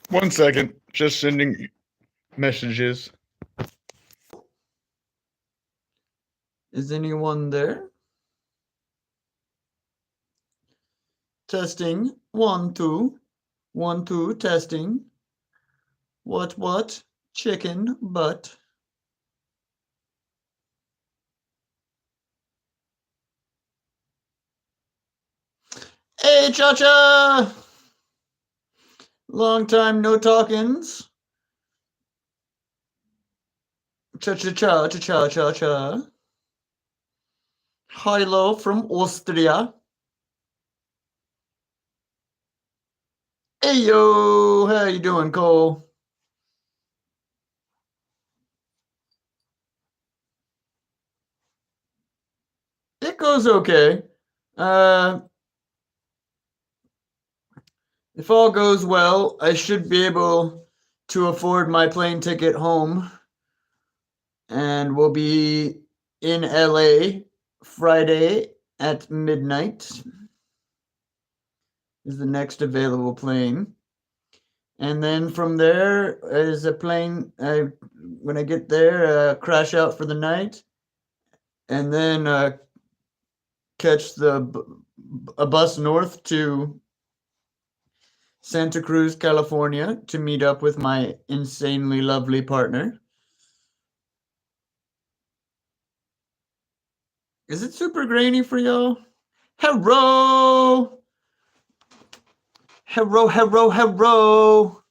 1 second. Just sending messages. Is anyone there? Testing. 1, 2. 1, 2. Testing. What? Chicken butt. Hey, Cha-Cha! Long time no talkins. Cha-cha-cha, cha-cha-cha-cha. Hello from Austria. Hey, yo! How you doing, Cole? It goes okay. If all goes well, I should be able to afford my plane ticket home. And we'll be in LA Friday at midnight. Is the next available plane. And then from there is a plane. When I get there, crash out for the night. And then catch a bus north to Santa Cruz, California, to meet up with my insanely lovely partner. Is it super grainy for y'all? Hello! Hello!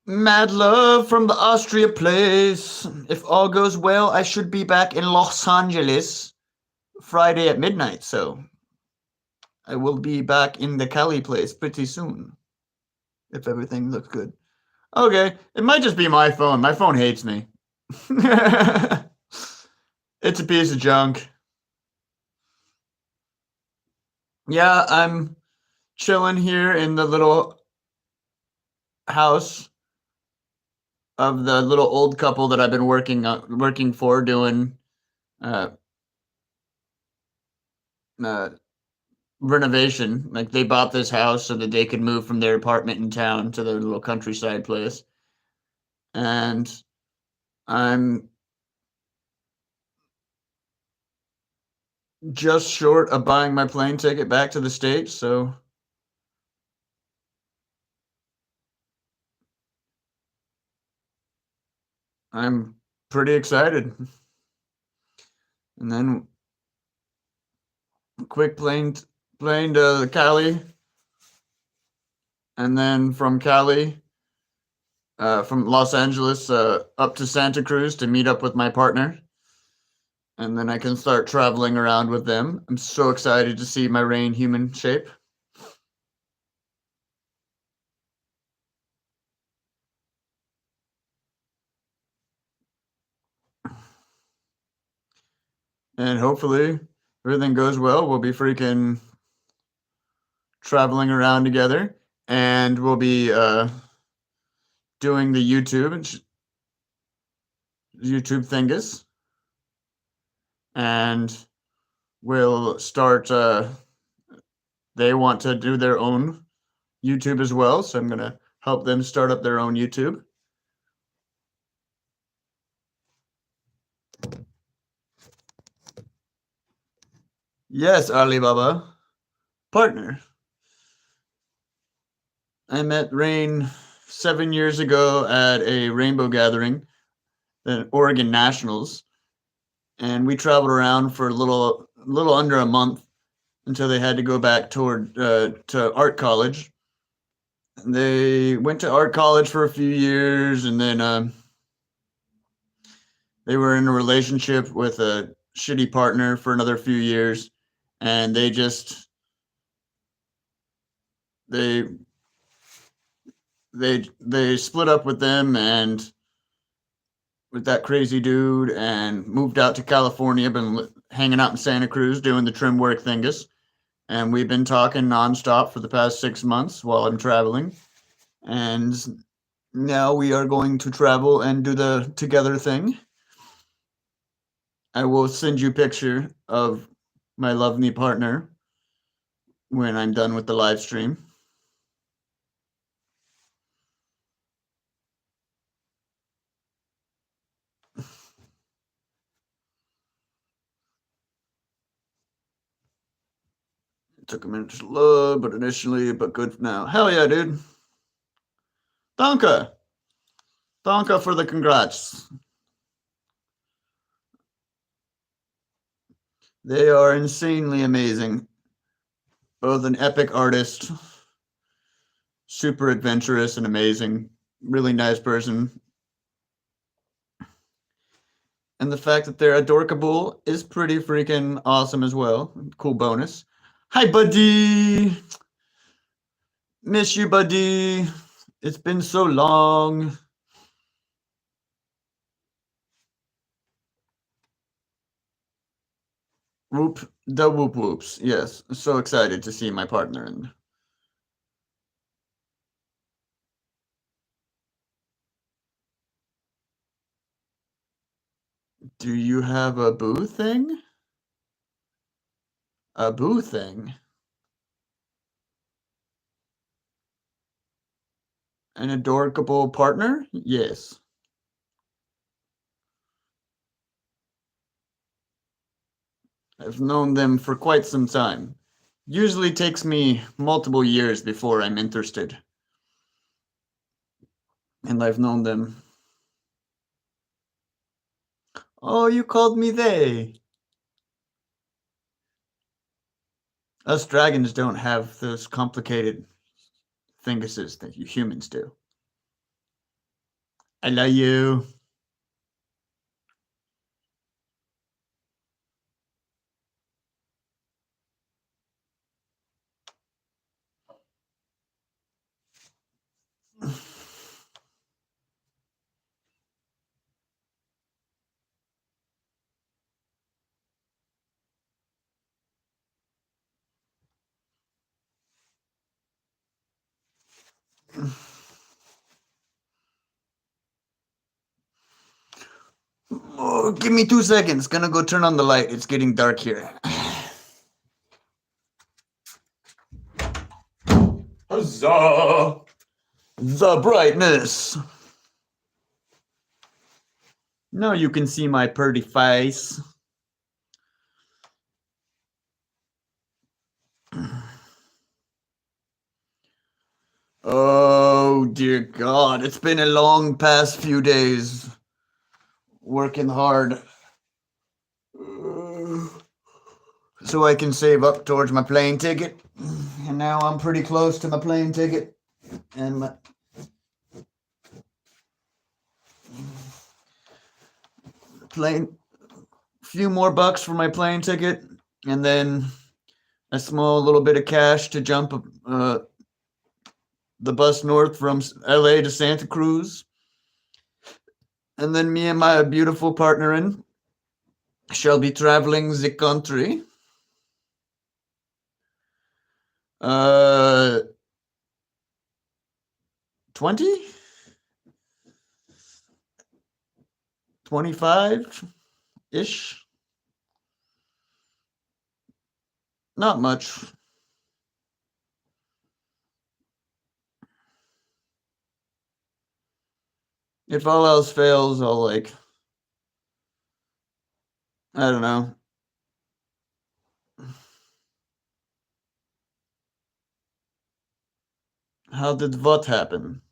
Mad love from the Austria place. If all goes well, I should be back in Los Angeles Friday at midnight, so I will be back in the Cali place pretty soon, if everything looks good. Okay, it might just be my phone. My phone hates me. It's a piece of junk. Yeah, I'm chilling here in the little house of the little old couple that I've been working for, doing renovation. Like, they bought this house so that they could move from their apartment in town to their little countryside place. And I'm just short of buying my plane ticket back to the States, so I'm pretty excited. And then quick plane to Cali, and then from Cali, from Los Angeles up to Santa Cruz to meet up with my partner, and then I can start traveling around with them. I'm so excited to see my Rain human shape. And hopefully everything goes well. We'll be freaking traveling around together, and we'll be doing the YouTube thingus, and we'll start. They want to do their own YouTube as well, so I'm gonna help them start up their own YouTube. Yes, Alibaba. Partner. I met Rain 7 years ago at a rainbow gathering, the Oregon Nationals, and we traveled around for a little under a month until they had to go back to art college. They went to art college for a few years, and then they were in a relationship with a shitty partner for another few years, and they they split up with them and with that crazy dude and moved out to California. Been hanging out in Santa Cruz doing the trim work thingus, and we've been talking nonstop for the past 6 months while I'm traveling. And now we are going to travel and do the together thing. I will send you a picture of my lovely partner when I'm done with the live stream. It took a minute to load, but good now. Hell yeah, dude. Danke. Danke for the congrats. They are insanely amazing. Both an epic artist, super adventurous and amazing, really nice person. And the fact that they're adorkable is pretty freaking awesome as well. Cool bonus. Hi, buddy. Miss you, buddy. It's been so long. Whoop, the whoop whoops. Yes, so excited to see my partner. And do you have a boo thing? A boo thing? An adorable partner? Yes. I've known them for quite some time. Usually takes me multiple years before I'm interested. And I've known them. Oh, you called me they. Us dragons don't have those complicated thinguses that you humans do. I love you. Oh, give me 2 seconds. Gonna go turn on the light. It's getting dark here. Huzzah! The brightness. Now you can see my pretty face. Oh dear God, it's been a long past few days. Working hard. So I can save up towards my plane ticket. And now I'm pretty close to my plane ticket. And my plane, few more bucks for my plane ticket. And then a small little bit of cash to jump the bus north from L.A. to Santa Cruz. And then me and my beautiful partner shall be traveling the country. 20? 25-ish? Not much. If all else fails, I'll I don't know. How did what happen?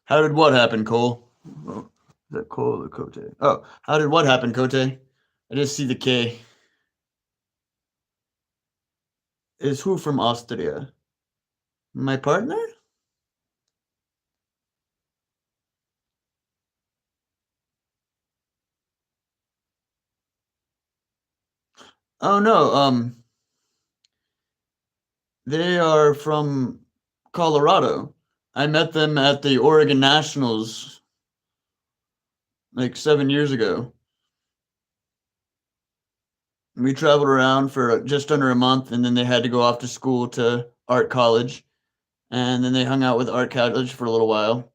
How did what happen, Cole? Oh, is that Cole or Cote? Oh, how did what happen, Cote? I just see the K. Is who from Austria? My partner? Oh no, they are from Colorado. I met them at the Oregon Nationals like 7 years ago. We traveled around for just under a month, and then they had to go off to school to art college, and then they hung out with art college for a little while.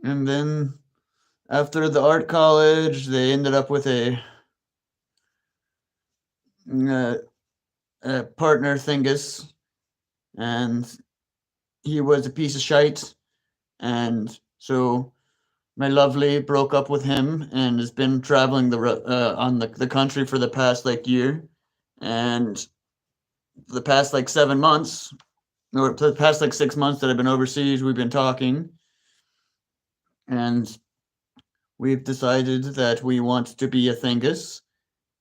And then after the art college, they ended up with uh, a partner thingus, and he was a piece of shite. And so my lovely broke up with him and has been traveling on the country for the past like year, and for the past like 7 months, or for the past like 6 months that I've been overseas, we've been talking, and we've decided that we want to be a thingus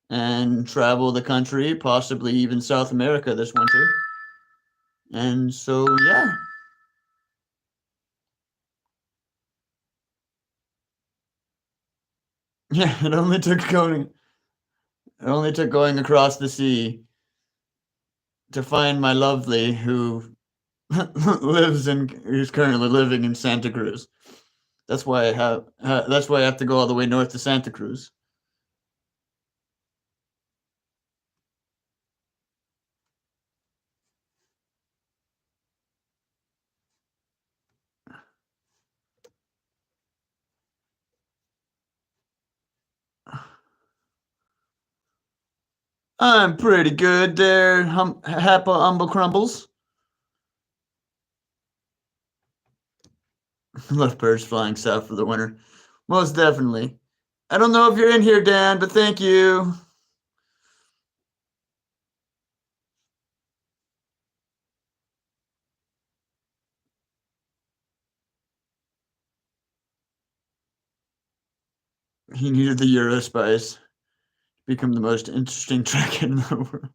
and travel the country, possibly even South America this winter. And so, yeah. Yeah, it only took going across the sea to find my lovely who who's currently living in Santa Cruz. That's why I have to go all the way north to Santa Cruz. I'm pretty good there, Humble Crumbles. Left birds flying south for the winter. Most definitely. I don't know if you're in here, Dan, but thank you. He needed the Eurospice to become the most interesting track in the world.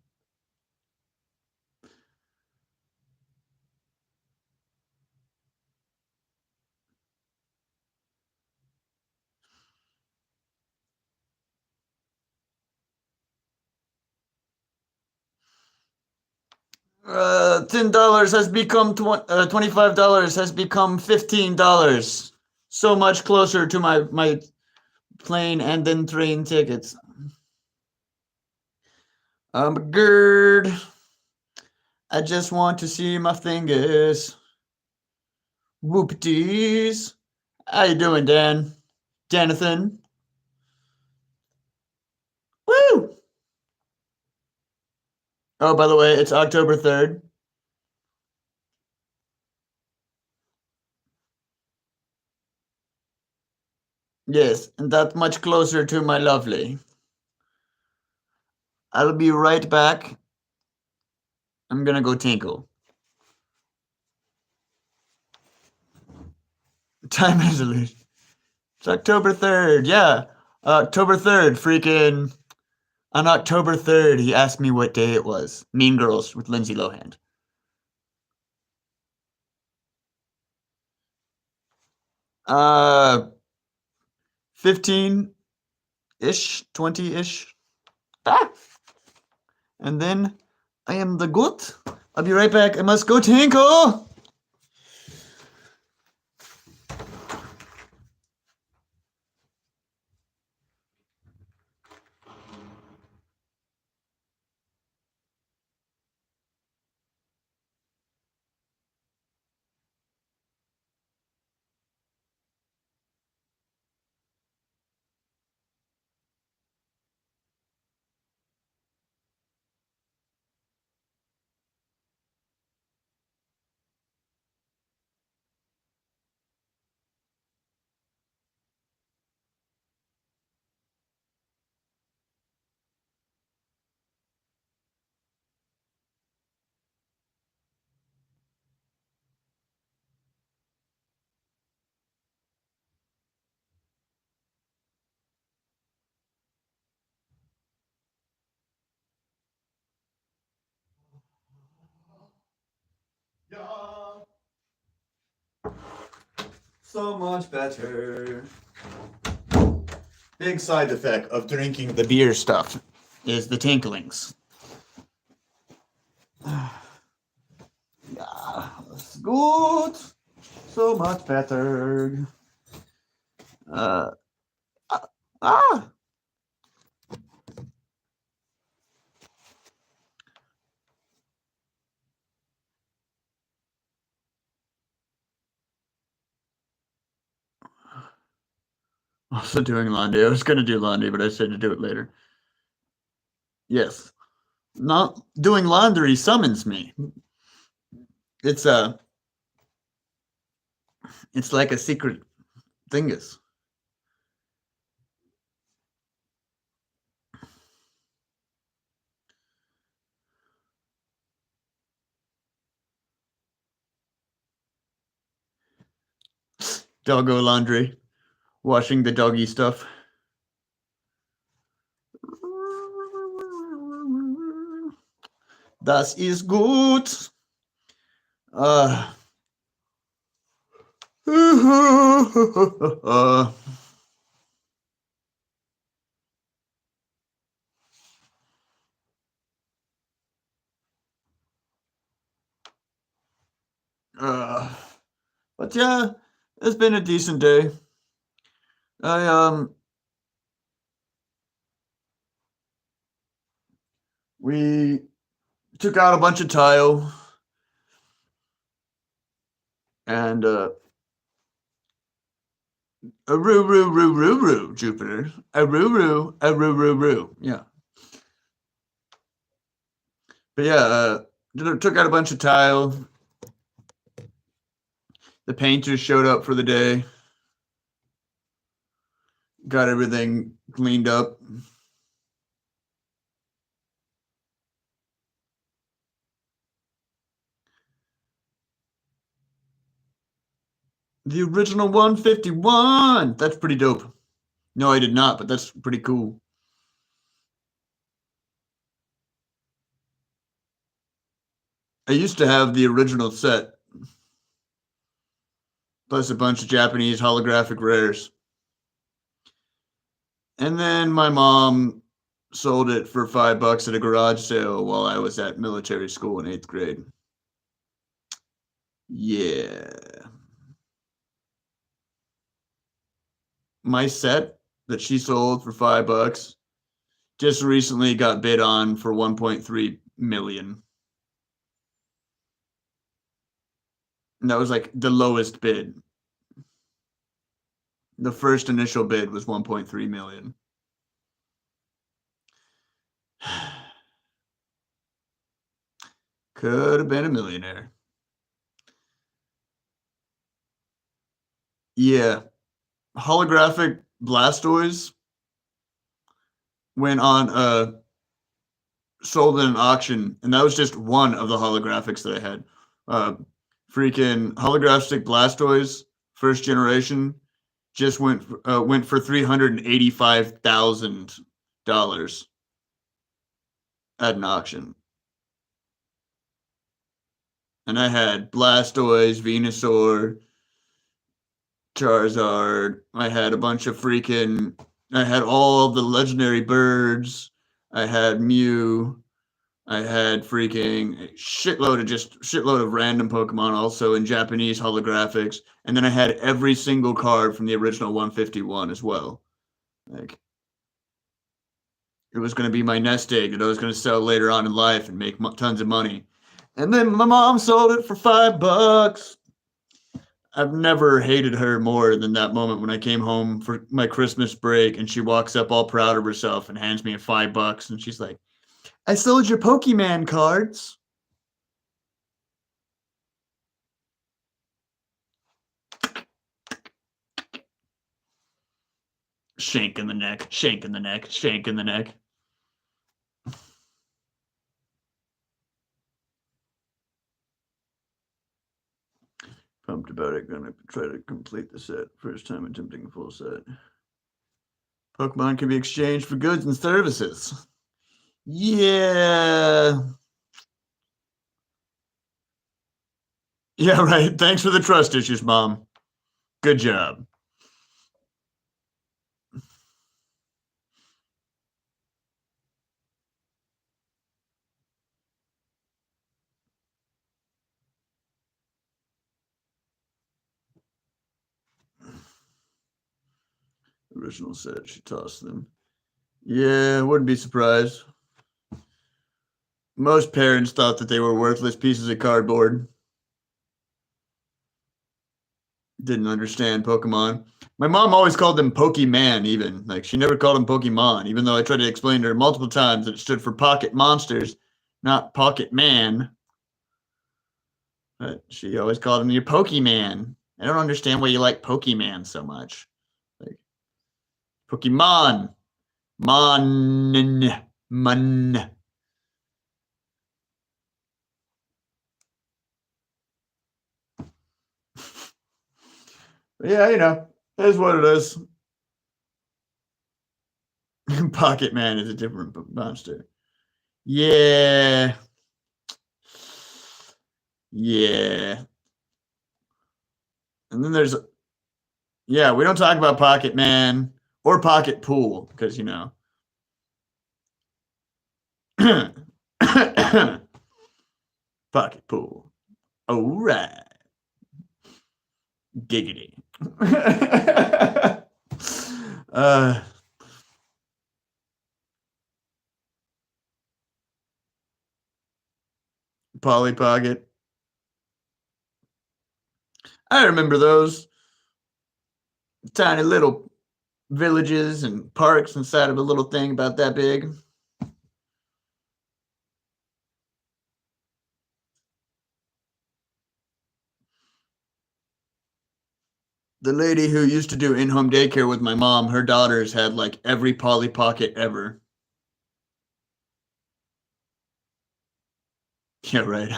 $10 has become $25 has become $15. So much closer to my plane and then train tickets. Gerd. I just want to see my fingers. Whoopties. How you doing, Dan? Danathan? Woo! Oh, by the way, it's October 3rd. Yes, and that much closer to my lovely. I'll be right back. I'm gonna go tinkle. Time resolution. It's October 3rd. Yeah. October 3rd. Freaking. On October 3rd, he asked me what day it was. Mean Girls with Lindsay Lohan. 15 ish, 20 ish. Ah! And then I am the goat. I'll be right back. I must go tinkle. So much better. Big side effect of drinking the beer stuff is the tinklings. Yeah, it's good. So much better. Ah. Also doing laundry. I was going to do laundry, but I said to do it later. Yes. Not doing laundry summons me. It's like a secret thingus. Doggo laundry. Washing the doggy stuff. Das ist gut. But yeah, it's been a decent day. We took out a bunch of tile and Jupiter. Yeah. But yeah, took out a bunch of tile. The painters showed up for the day. Got everything cleaned up. The original 151. That's pretty dope. No, I did not, but that's pretty cool. I used to have the original set, plus a bunch of Japanese holographic rares. And then my mom sold it for $5 at a garage sale while I was at military school in 8th grade. Yeah. My set that she sold for $5 just recently got bid on for 1.3 million. And that was like the lowest bid. The first initial bid was 1.3 million. Could have been a millionaire. Yeah. Holographic Blastoise went on sold in an auction, and that was just one of the holographics that I had. Freaking holographic Blastoise, first generation, just went for $385,000 at an auction. And I had Blastoise, Venusaur, Charizard. I had a bunch of I had all the legendary birds. I had Mew. I had freaking shitload of random Pokemon also in Japanese holographics. And then I had every single card from the original 151 as well. Like, it was going to be my nest egg that I was going to sell later on in life and make tons of money. And then my mom sold it for $5. I've never hated her more than that moment when I came home for my Christmas break and she walks up all proud of herself and hands me $5 and she's like, I sold your Pokemon cards. Shank in the neck, shank in the neck, shank in the neck. Pumped about it. Gonna try to complete the set. First time attempting a full set. Pokemon can be exchanged for goods and services. Yeah. Yeah, right. Thanks for the trust issues, Mom. Good job. Original set, she tossed them. Yeah, wouldn't be surprised. Most parents thought that they were worthless pieces of cardboard. Didn't understand Pokemon. My mom always called them Pokemon, even. Like, she never called them Pokemon, even though I tried to explain to her multiple times that it stood for Pocket Monsters, not Pocket Man. But she always called them your Pokemon. I don't understand why you like Pokemon so much. Like, Pokemon. Mon. Yeah, you know, that's what it is. Pocket Man is a different monster. Yeah. Yeah. And then there's, yeah, we don't talk about Pocket Man or Pocket Pool because, you know. Pocket Pool. All right. Giggity. Polly Pocket. I remember those tiny little villages and parks inside of a little thing about that big. The lady who used to do in-home daycare with my mom, her daughters had like every Polly Pocket ever. Yeah, right.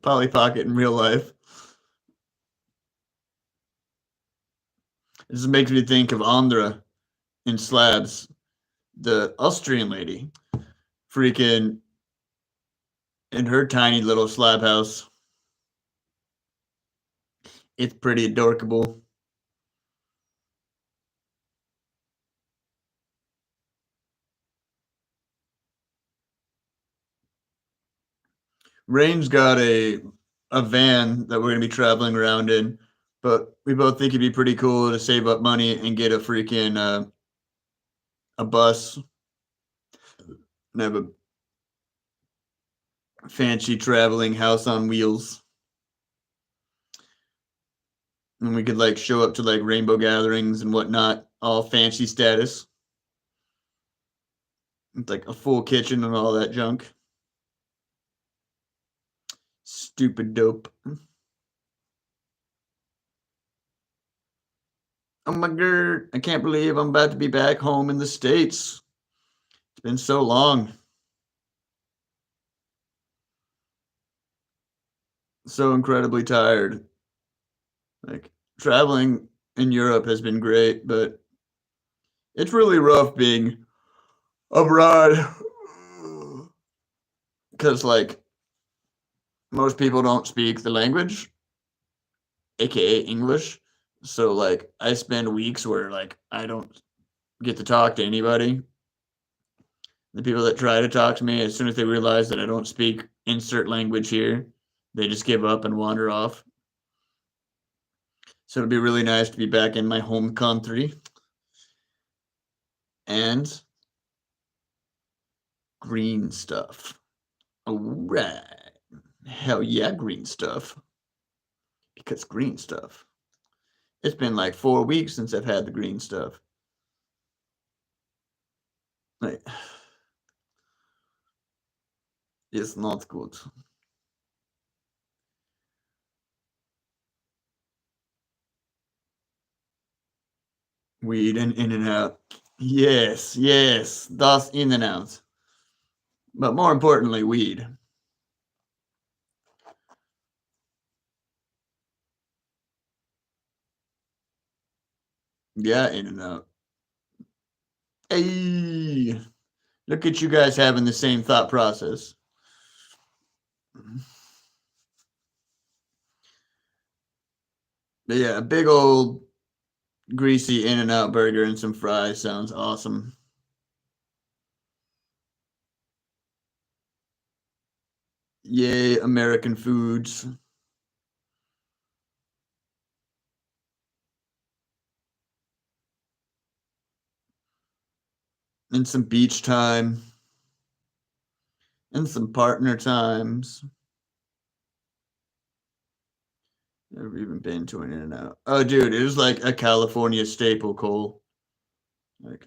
Polly Pocket in real life. This makes me think of Andra in Slabs, the Austrian lady, freaking in her tiny little slab house. It's pretty adorable. Rain's got a van that we're gonna be traveling around in, but we both think it'd be pretty cool to save up money and get a freaking a bus and have a fancy traveling house on wheels. And we could like show up to like rainbow gatherings and whatnot, all fancy status. With like a full kitchen and all that junk. Stupid dope. Oh my god, I can't believe I'm about to be back home in the States. It's been so long. So incredibly tired. Like, traveling in Europe has been great, but it's really rough being abroad. Because, like, most people don't speak the language, aka English. So, like, I spend weeks where, like, I don't get to talk to anybody. The people that try to talk to me, as soon as they realize that I don't speak insert language here, they just give up and wander off. So it'd be really nice to be back in my home country. And green stuff. All right. Hell yeah, green stuff. Because green stuff. It's been like 4 weeks since I've had the green stuff. Like, it's not good. Weed and in and out. Yes, yes, that's in and out. But more importantly, weed. Yeah, in and out. Hey, look at you guys having the same thought process. But yeah, a big old greasy In-N-Out burger and some fries sounds awesome. Yay, American foods. And some beach time. And some partner times. Never even been to an In-N-Out. Oh, dude, it was like a California staple, Cole. Like,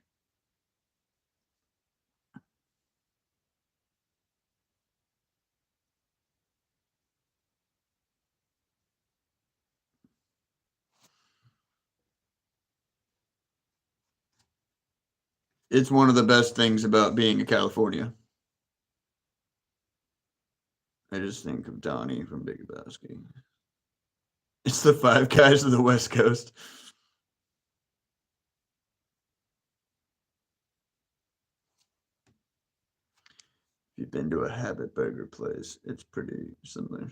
it's one of the best things about being a California. I just think of Donnie from Big Lebowski. It's the Five Guys of the West Coast. If you've been to a Habit Burger place, it's pretty similar.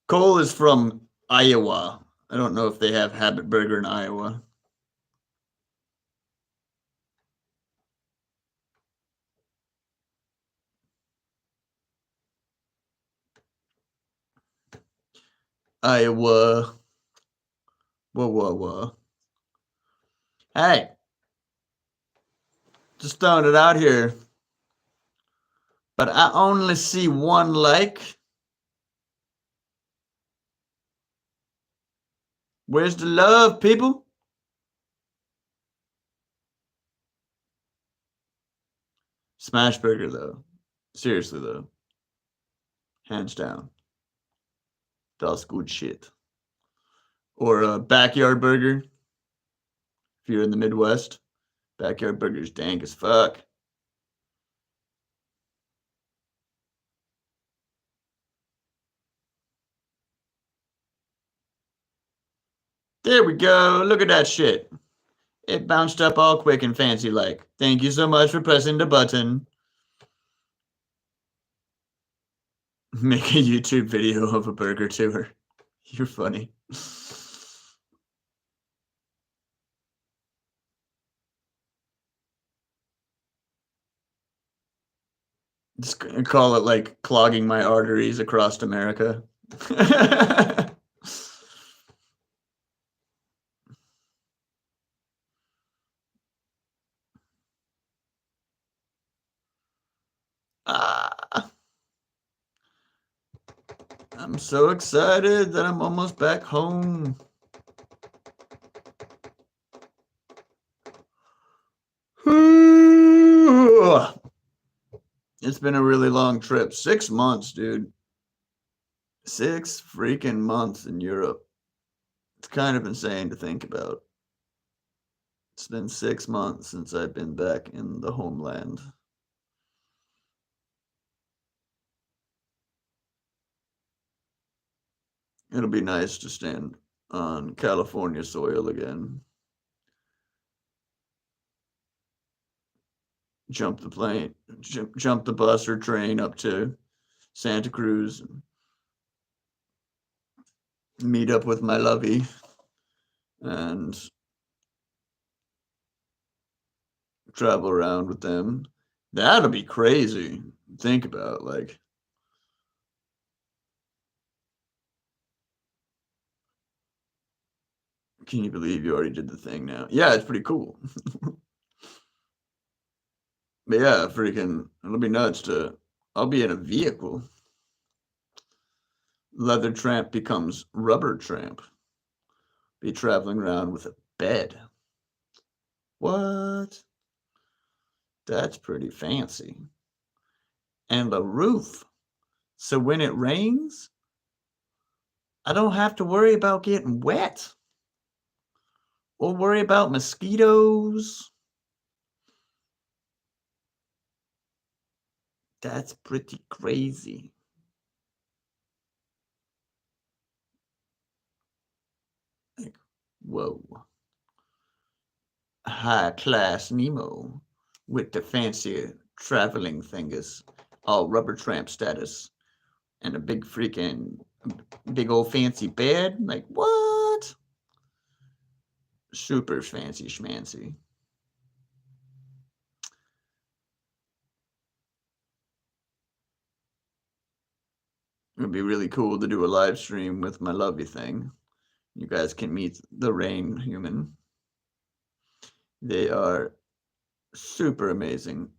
Cole is from Iowa. I don't know if they have Habit Burger in Iowa. Iowa. Whoa. Hey, just throwing it out here. But I only see one like. Where's the love, people? Smash Burger, though. Seriously, though. Hands down. That's good shit. Or a Backyard Burger. If you're in the Midwest, Backyard Burger's dank as fuck. There we go. Look at that shit. It bounced up all quick and fancy like. Thank you so much for pressing the button. Make a YouTube video of a burger tour. You're funny. Just call it like clogging my arteries across America. I'm so excited that I'm almost back home. It's been a really long trip. 6 months, dude. 6 freaking months in Europe. It's kind of insane to think about. It's been 6 months since I've been back in the homeland. It'll be nice to stand on California soil again. Jump the plane, jump the bus or train up to Santa Cruz, and meet up with my lovey, and travel around with them. That'll be crazy. Think about, like, can you believe you already did the thing now? Yeah, it's pretty cool. But yeah, freaking, it'll be nuts to, I'll be in a vehicle. Leather tramp becomes rubber tramp. Be traveling around with a bed. What? That's pretty fancy. And a roof. So when it rains, I don't have to worry about getting wet. Or worry about mosquitoes. That's pretty crazy. Like, whoa. High class Nemo with the fancy traveling thingus, all rubber tramp status, and a big freaking big old fancy bed. Like, what? Super fancy schmancy. It would be really cool to do a live stream with my lovey thing. You guys can meet the rain human. They are super amazing.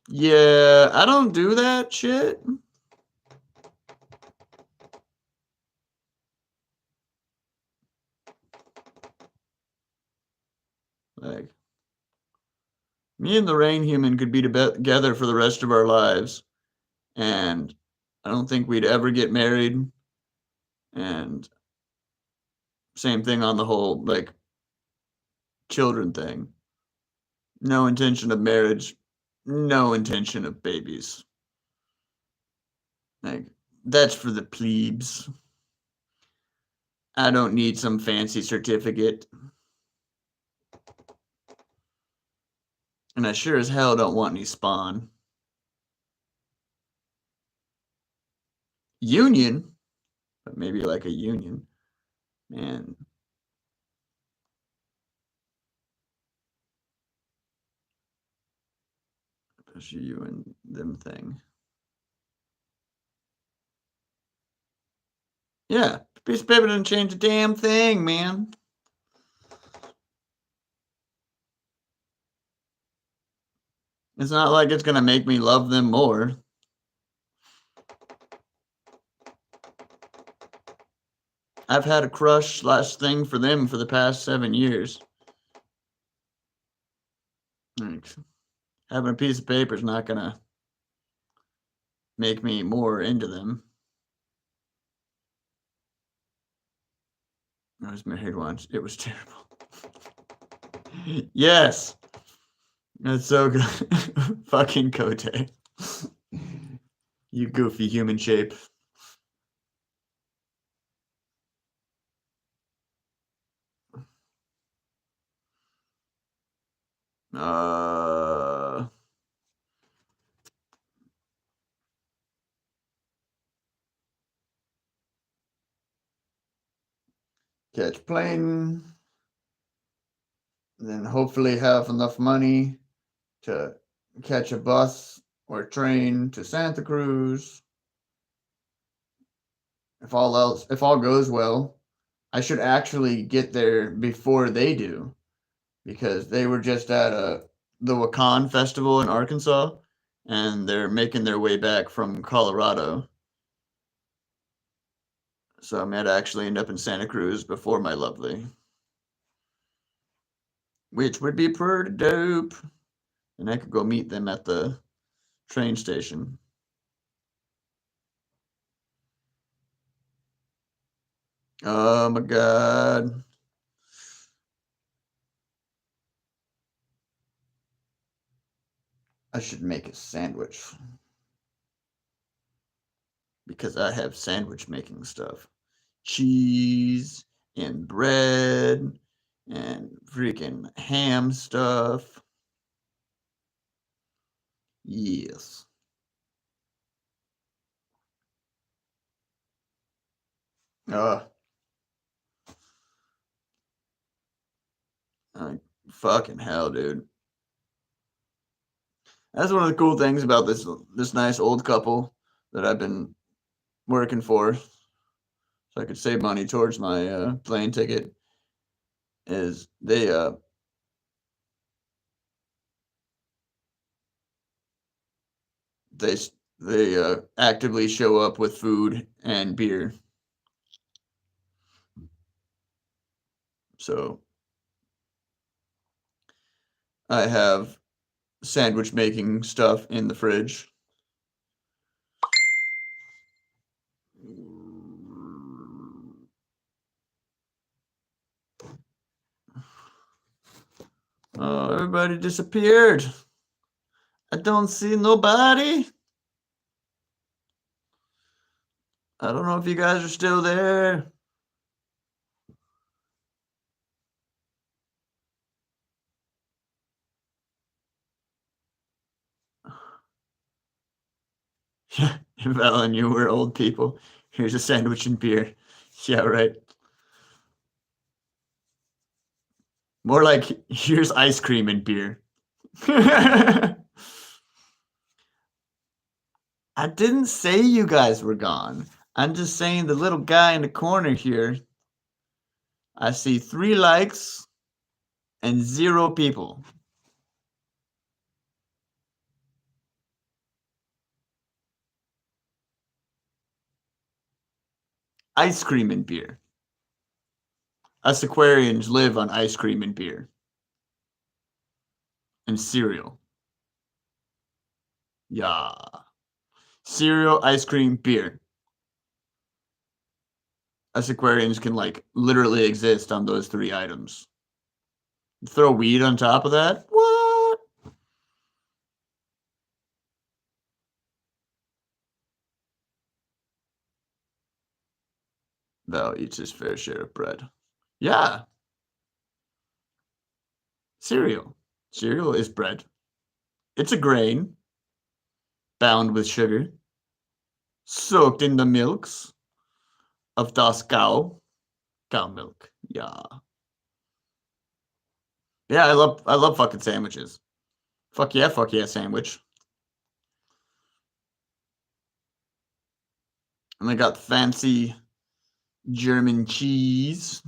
Yeah, I don't do that shit. Like, me and the rain human could be together for the rest of our lives, and I don't think we'd ever get married. And same thing on the whole, like, children thing. No intention of marriage, no intention of babies. Like, that's for the plebes. I don't need some fancy certificate. And I sure as hell don't want any spawn. Union? But maybe like a union. Man. Especially you and them thing. Yeah, piece of paper doesn't change a damn thing, man. It's not like it's gonna make me love them more. I've had a crush / thing for them for the past 7 years. Like, having a piece of paper is not gonna make me more into them. I was married once. It was terrible. Yes. That's so good. Fucking Cote. You goofy human shape. Catch plane. Then hopefully have enough money to catch a bus or train to Santa Cruz. If all goes well, I should actually get there before they do, because they were just at the Wakan Festival in Arkansas, and they're making their way back from Colorado. So I might actually end up in Santa Cruz before my lovely, which would be pretty dope. And I could go meet them at the train station. Oh my God. I should make a sandwich, because I have sandwich making stuff. Cheese and bread and freaking ham stuff. Yes. Fucking hell, dude. That's one of the cool things about this nice old couple that I've been working for, so I could save money towards my plane ticket, is they actively show up with food and beer. So I have sandwich making stuff in the fridge. Oh, everybody disappeared. I don't see nobody. I don't know if you guys are still there. Val and you were old people. Here's a sandwich and beer. Yeah, right. More like, here's ice cream and beer. I didn't say you guys were gone. I'm just saying the little guy in the corner here. I see 3 likes and 0 people. Ice cream and beer. Us Aquarians live on ice cream and beer. And cereal. Yeah. Cereal, ice cream, beer. Us Aquarians can, like, literally exist on those 3 items. Throw weed on top of that? What? Val eats his fair share of bread. Yeah. Cereal. Cereal is bread. It's a grain. Bound with sugar. Soaked in the milks of das cow. Cow milk. Yeah. Yeah, I love fucking sandwiches. Fuck yeah, sandwich. And I got fancy German cheese.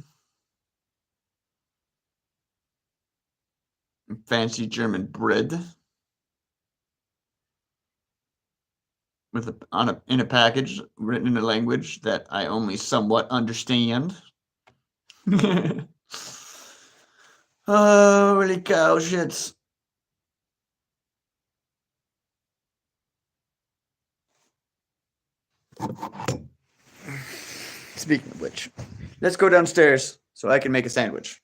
Fancy German bread. With in a package written in a language that I only somewhat understand. Holy cow shits. Speaking of which, let's go downstairs so I can make a sandwich.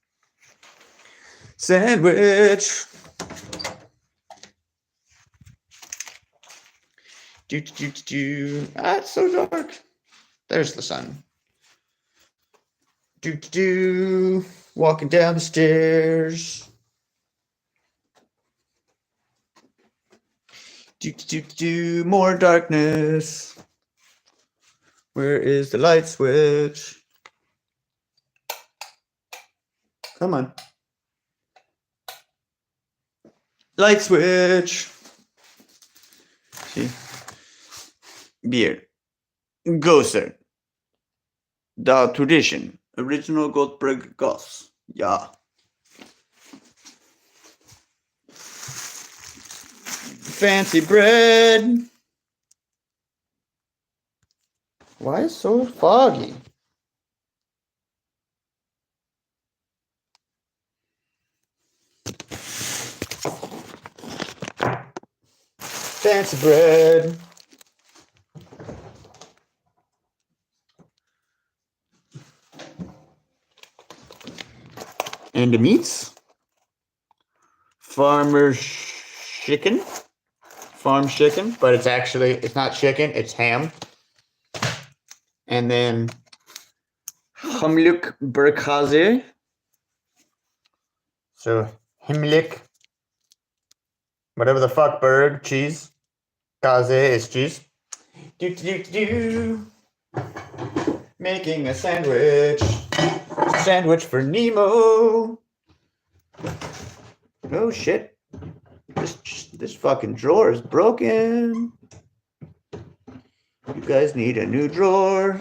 Sandwich. Ah, it's so dark. There's the sun. Walking down the stairs. More darkness. Where is the light switch? Come on. Light switch. See? Beer. Goser. The tradition. Original Goldberg Goss. Yeah. Fancy bread. Why is it so foggy? Fancy bread. And the meats. Farm chicken, but it's not chicken, it's ham. And then Hamlik Bergkäse. So Himmlich, whatever the fuck, berg, cheese. Käse is cheese. Making a sandwich. Sandwich for Nemo. Oh shit. This fucking drawer is broken. You guys need a new drawer.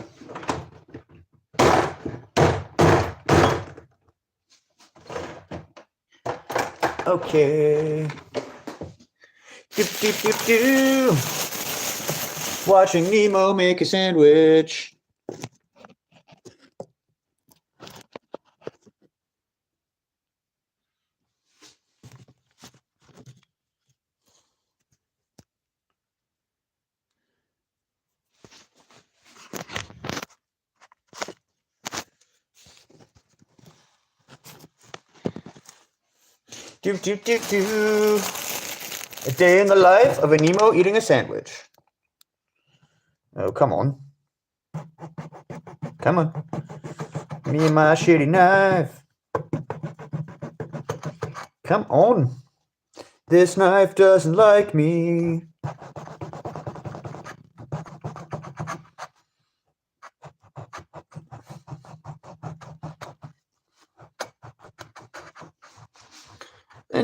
Okay. Watching Nemo make a sandwich. A day in the life of a Nemo eating a sandwich. Oh, come on. Come on. Me and my shitty knife. Come on. This knife doesn't like me.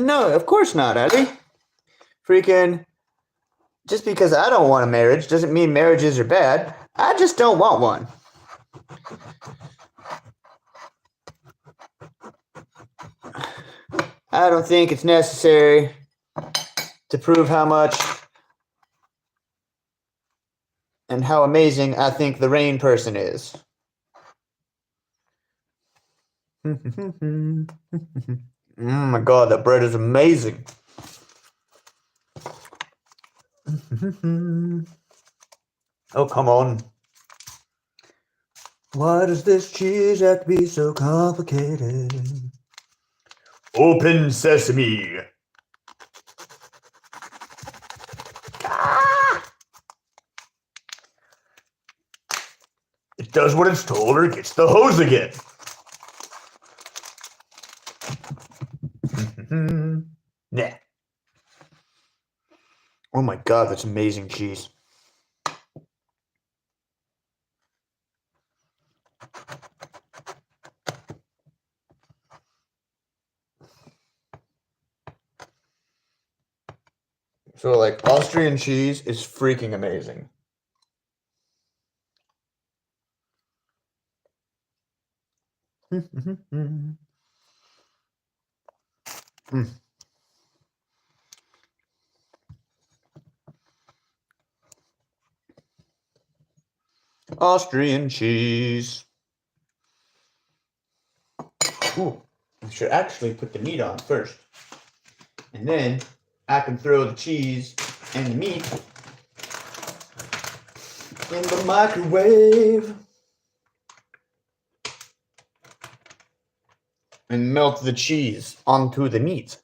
No, of course not, Ellie. Freaking, just because I don't want a marriage doesn't mean marriages are bad. I just don't want one. I don't think it's necessary to prove how much and how amazing I think the rain person is. Oh my god, that bread is amazing. Oh, come on. Why does this cheese have to be so complicated? Open sesame. Ah! It does what it's told or it gets the hose again. Nah. Oh my god, that's amazing cheese. So, like, Austrian cheese is freaking amazing. Austrian cheese. Ooh, I should actually put the meat on first. And then I can throw the cheese and the meat in the microwave and melt the cheese onto the meat.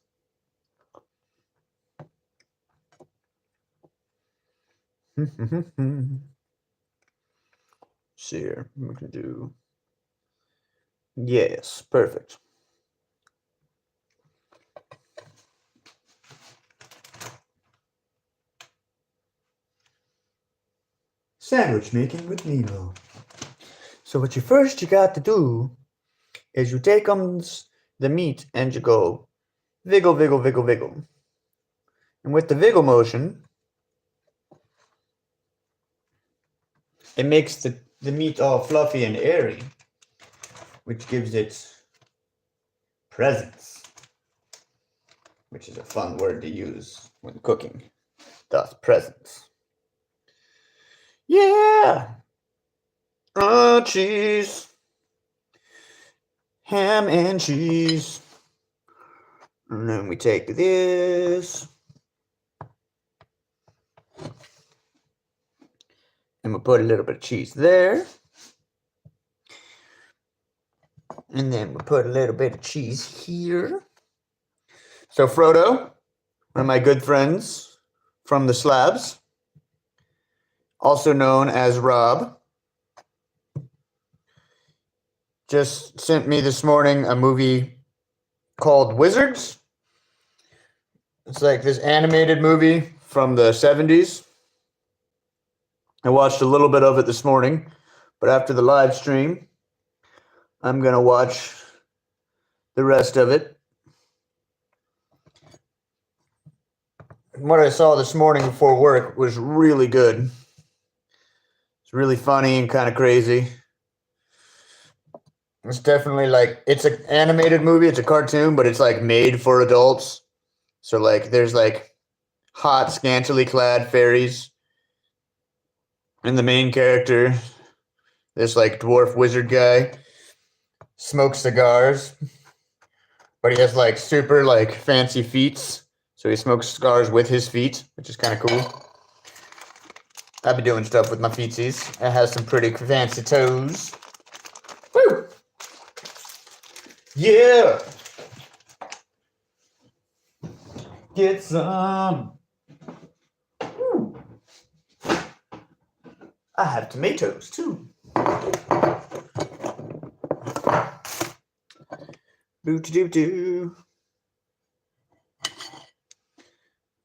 See here, we can do. Yes, perfect. Sandwich making with Nemo. So what you got to do is you take the meat and you go wiggle, wiggle, wiggle, wiggle. And with the wiggle motion, it makes the meat all fluffy and airy, which gives it presence, which is a fun word to use when cooking. Thus, presence. Yeah! Cheese. Ham and cheese. And then we take this. And we'll put a little bit of cheese there. And then we'll put a little bit of cheese here. So Frodo, one of my good friends from the Slabs, also known as Rob, just sent me this morning a movie called Wizards. It's like this animated movie from the 70s. I watched a little bit of it this morning, but after the live stream, I'm going to watch the rest of it. What I saw this morning before work was really good. It's really funny and kind of crazy. It's definitely like, it's an animated movie, it's a cartoon, but it's like made for adults. So like there's like hot, scantily clad fairies. And the main character, this like dwarf wizard guy, smokes cigars, but he has like super like fancy feet. So he smokes cigars with his feet, which is kind of cool. I've been doing stuff with my feetsies. It has some pretty fancy toes. Woo! Yeah! Get some. Woo. I have tomatoes too. Boo-doo-doo.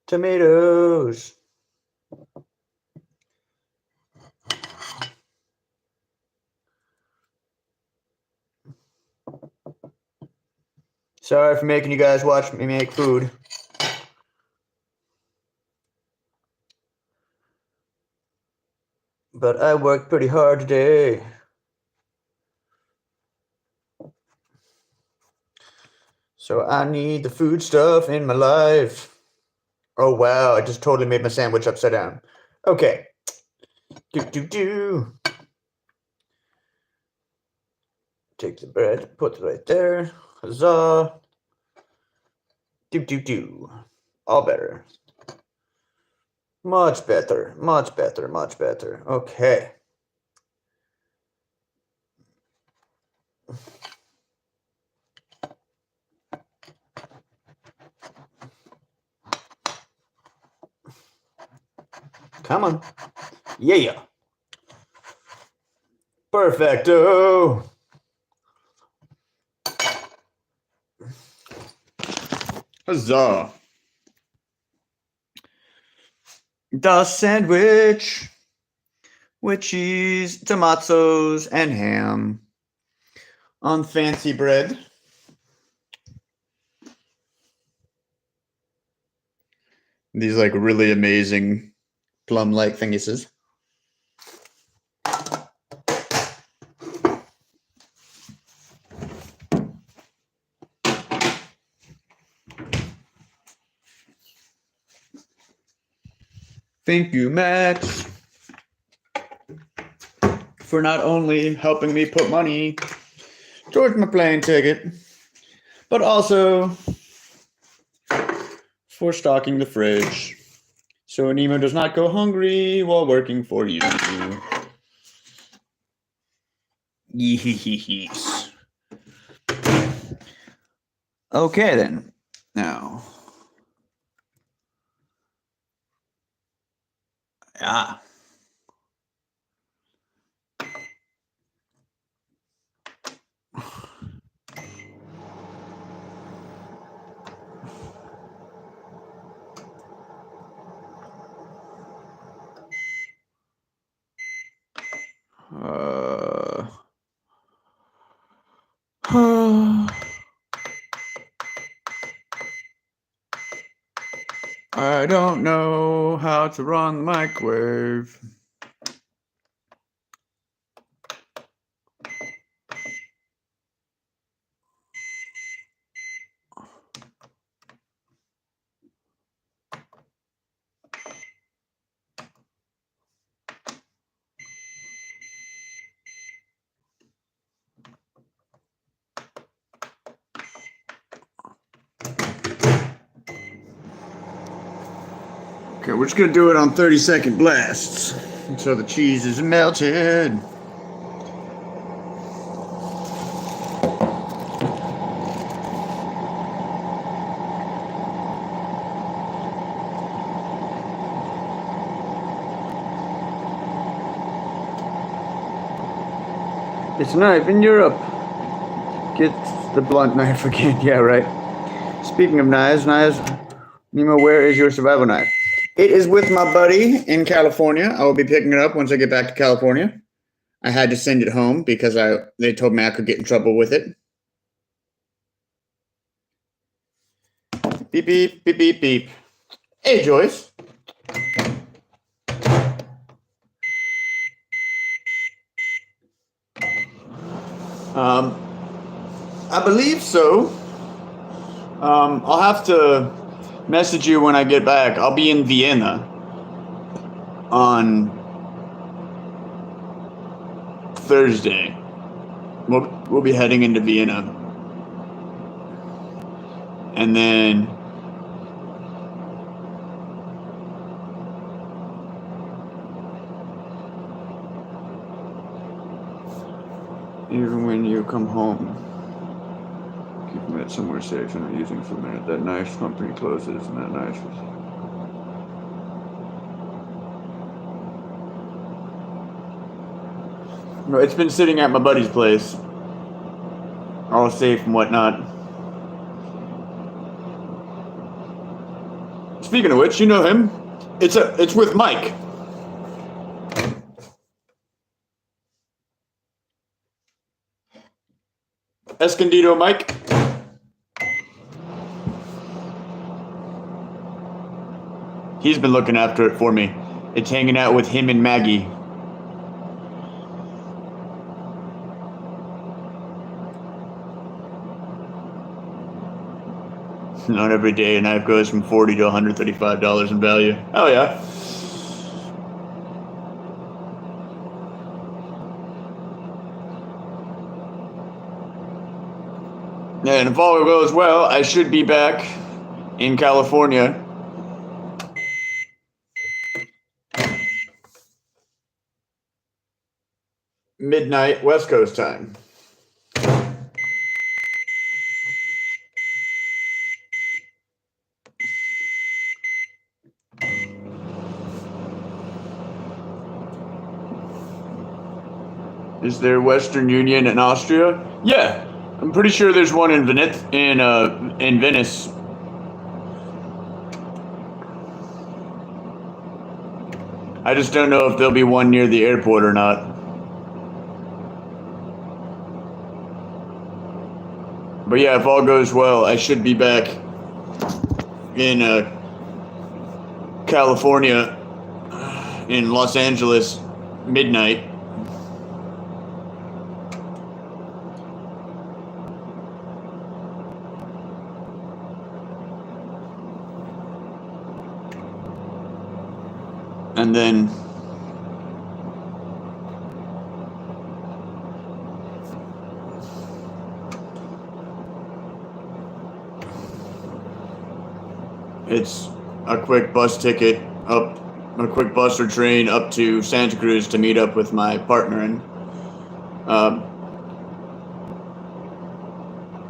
Tomatoes. Sorry for making you guys watch me make food. But I worked pretty hard today. So I need the food stuff in my life. Oh wow, I just totally made my sandwich upside down. Okay. Take the bread, put it right there. Huzzah. All better. Much better, much better, much better. Okay. Come on. Yeah. Perfecto. Huzzah. The sandwich with cheese, tomatoes, and ham on fancy bread. These like really amazing plum-like thingises. Thank you, Max, for not only helping me put money towards my plane ticket, but also for stocking the fridge so Nemo does not go hungry while working for you. Yes. Okay, then. Now. Yeah. I don't know how to run the microwave. Okay, we're just gonna do it on 30-second blasts until the cheese is melted. It's a knife in Europe. Get the blunt knife again. Yeah, right. Speaking of knives, Nemo, where is your survival knife? It is with my buddy in California. I will be picking it up once I get back to California. I had to send it home because they told me I could get in trouble with it. Beep, beep, beep, beep, beep. Hey, Joyce. I believe so. I'll have to message you when I get back. I'll be in Vienna on Thursday. We'll be heading into Vienna. And then even when you come home, keep them at somewhere safe and using for a minute. That knife's company closes and that knife is... No, it's been sitting at my buddy's place, all safe and whatnot. Speaking of which, you know him. It's with Mike. Escondido Mike. He's been looking after it for me. It's hanging out with him and Maggie. Not every day a knife goes from $40 to $135 in value. Oh yeah. And if all goes well, I should be back in California midnight West Coast time. Is there Western Union in Austria? Yeah, I'm pretty sure there's one in Venice. In Venice. I just don't know if there'll be one near the airport or not. But yeah, if all goes well, I should be back in California, in Los Angeles, midnight. And then it's a quick bus ticket up, a quick bus or train up to Santa Cruz to meet up with my partner. And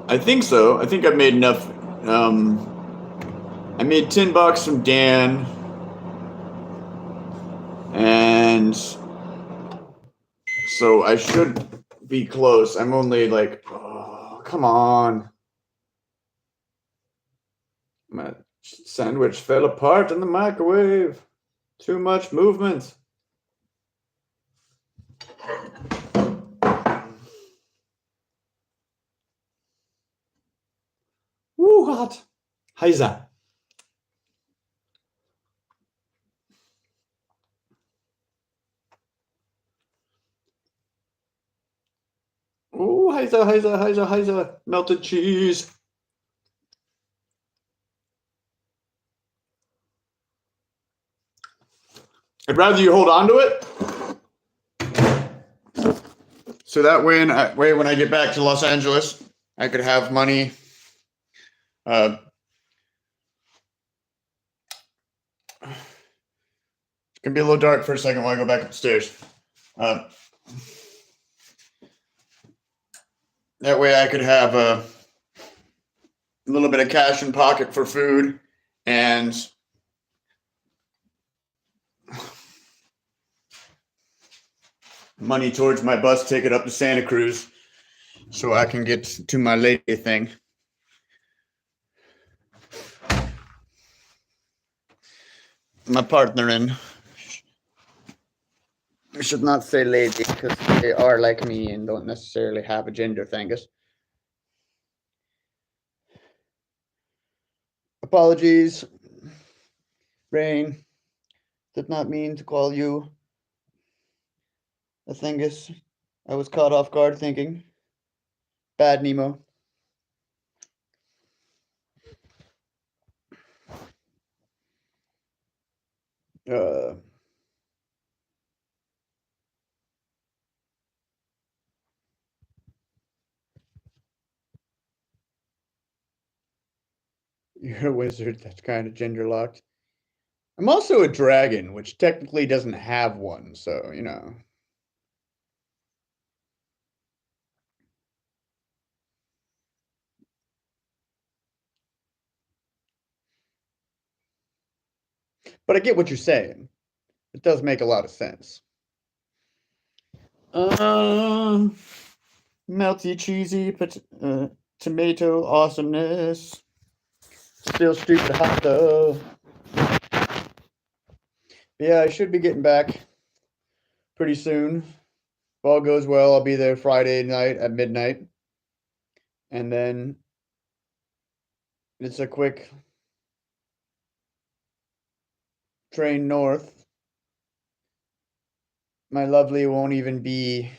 I think so. I think I've made enough. I made $10 from Dan, and so I should be close. I'm only like, oh, come on. My sandwich fell apart in the microwave. Too much movement. Woo, hot. Heiser. Ooh, heiser, heiser, heiser, heiser. Melted cheese. I'd rather you hold on to it. So that way, when I get back to Los Angeles, I could have money. It's gonna be a little dark for a second while I go back upstairs. That way I could have a little bit of cash in pocket for food and money towards my bus ticket up to Santa Cruz so I can get to my lady thing. My partner in. I should not say lady because they are like me and don't necessarily have a gender thingus. Apologies, Rain. Did not mean to call you a thingus. I was caught off guard thinking. Bad Nemo. You're a wizard. That's kind of gender locked. I'm also a dragon, which technically doesn't have one, so, you know. But I get what you're saying. It does make a lot of sense. Melty, cheesy, tomato awesomeness. Still stupid hot though. Yeah, I should be getting back pretty soon. If all goes well, I'll be there Friday night at midnight. And then it's a quick train north, my lovely won't even be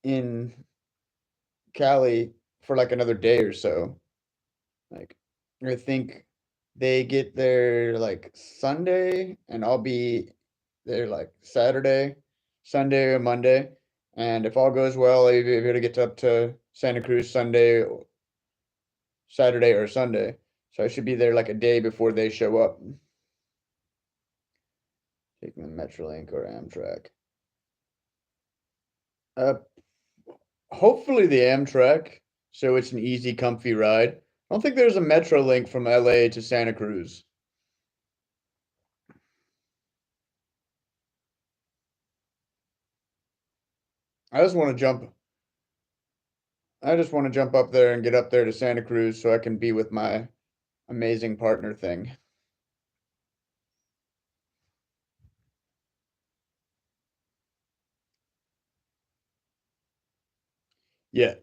in Cali for like another day or so. Like, I think they get there like Sunday, and I'll be there like Saturday, Sunday, or Monday. And if all goes well, I'll be able to get up to Santa Cruz Saturday or Sunday. So I should be there like a day before they show up. Taking the Metrolink or Amtrak. Uh, Hopefully the Amtrak, so it's an easy, comfy ride. I don't think there's a Metrolink from LA to Santa Cruz. I just want to jump. I just want to jump up there and get up there to Santa Cruz so I can be with my amazing partner thing. Yeah,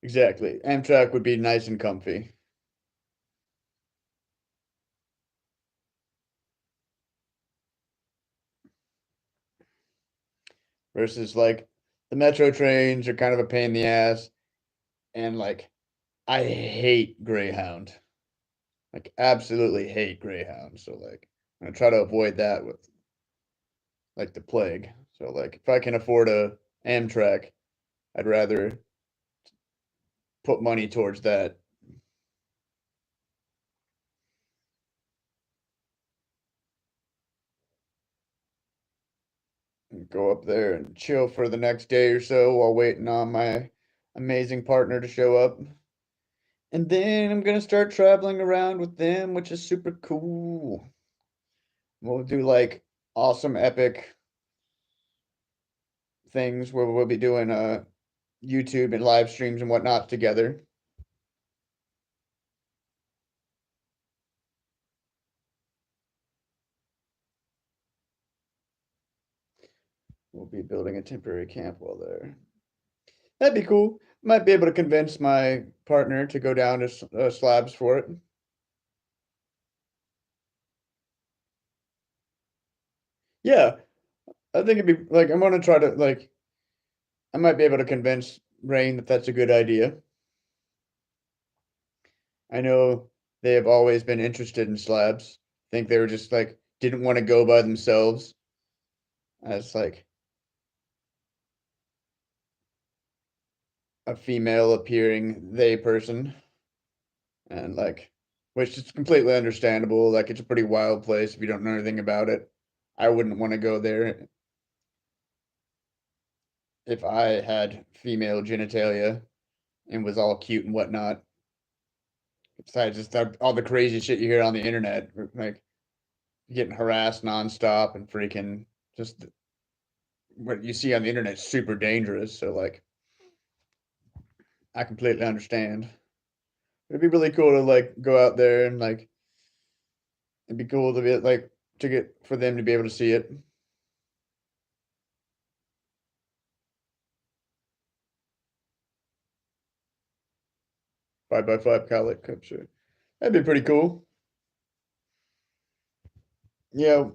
exactly. Amtrak would be nice and comfy. Versus like the metro trains are kind of a pain in the ass. And like I hate Greyhound. Like absolutely hate Greyhound. So like I'm gonna try to avoid that with like the plague. So like if I can afford a Amtrak, I'd rather put money towards that. And go up there and chill for the next day or so while waiting on my amazing partner to show up. And then I'm gonna start traveling around with them, which is super cool. We'll do like awesome epic things where we'll be doing YouTube and live streams and whatnot together. We'll be building a temporary camp while there. That'd be cool. Might be able to convince my partner to go down to slabs for it. Yeah, I think it'd be like I'm gonna try to like I might be able to convince Rain that that's a good idea. I know they have always been interested in slabs. I think they were just like didn't want to go by themselves as like a female appearing they person, and like which is completely understandable. Like it's a pretty wild place if you don't know anything about it. I wouldn't want to go there if I had female genitalia and was all cute and whatnot. Besides just all the crazy shit you hear on the internet, like getting harassed nonstop and freaking just what you see on the internet is super dangerous. So like I completely understand. It'd be really cool to like go out there and like it'd be cool to be like to get for them to be able to see it. 5x5 cowlick cup shirt. That'd be pretty cool. Yeah,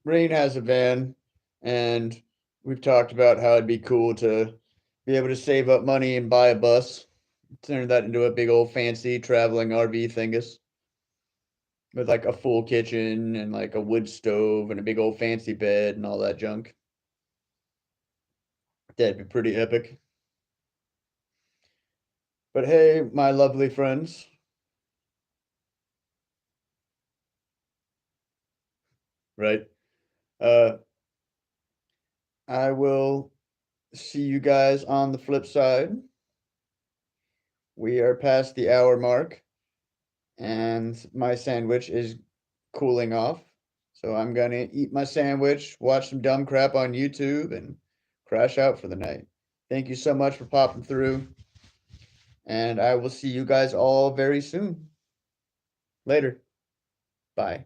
Rain has a van, and we've talked about how it'd be cool to be able to save up money and buy a bus, turn that into a big old fancy traveling RV thingus with like a full kitchen and like a wood stove and a big old fancy bed and all that junk. That'd be pretty epic. But hey, my lovely friends, right? Uh, I will see you guys on the flip side. We are past the hour mark, and my sandwich is cooling off. So I'm gonna eat my sandwich, watch some dumb crap on YouTube, and crash out for the night. Thank you so much for popping through, and I will see you guys all very soon. Later. Bye.